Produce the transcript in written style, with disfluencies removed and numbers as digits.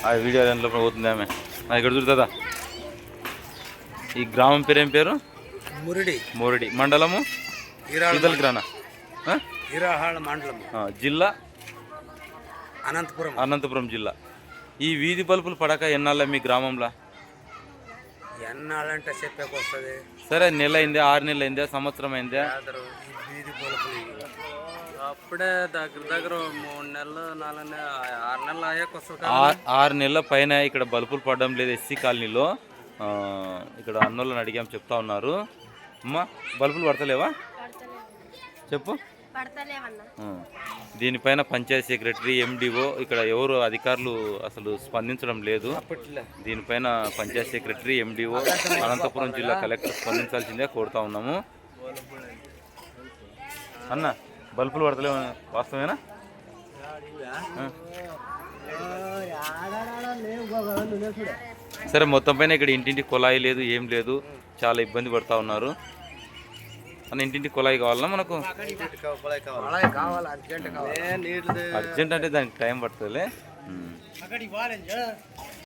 ఆ వీడియో దాంట్లో పోతుంది ఆమె ఇక్కడ చూస్తుందా. ఈ గ్రామం పేరు ఏం పేరు? మురిడి. మండలము ఇదల్గ్రానా, మండలం, జిల్లా అనంతపురం జిల్లా. ఈ వీధి బల్బులు పడక ఎన్నాళ్ళ మీ గ్రామంలో? ఎన్నాళ్ళంటే చెప్పేకి వస్తుంది. సరే, నెల అయిందా, 6 నెలలు అయిందా, సంవత్సరం అయిందా? వీధి బల్బులు అప్పుడే దగ్గర 3 నెలలు 4 నెలలు 6 నెలలు అయ్యాక వస్తుంది. 6 నెలల పైన ఇక్కడ బల్బులు పడడం లేదు ఎస్సీ కాలనీలో. ఇక్కడ అన్నోళ్ళని అడిగాం, చెప్తా ఉన్నారు. అమ్మా, బల్బులు పడతలేవా? చెప్పు. దీనిపైన పంచాయతీ సెక్రటరీ, ఎండిఓ, ఇక్కడ ఎవరు అధికారులు అసలు స్పందించడం లేదు. దీనిపైన పంచాయతీ సెక్రటరీ, ఎండిఓ, అనంతపురం జిల్లా కలెక్టర్ స్పందించాల్సిందే కోరుతా ఉన్నాము. అన్న, బల్బులు పడతలేవు, వాస్తవేనా? సరే, మొత్తం పైన ఇక్కడ ఇంటింటి కుళాయి లేదు, ఏం లేదు, చాలా ఇబ్బంది పడుతూ ఉన్నారు. అన్న, ఇంటింటి కుళాయి కావాలన్నా మనకు? అర్జెంట్ అంటే దానికి టైం పడుతుందిలే.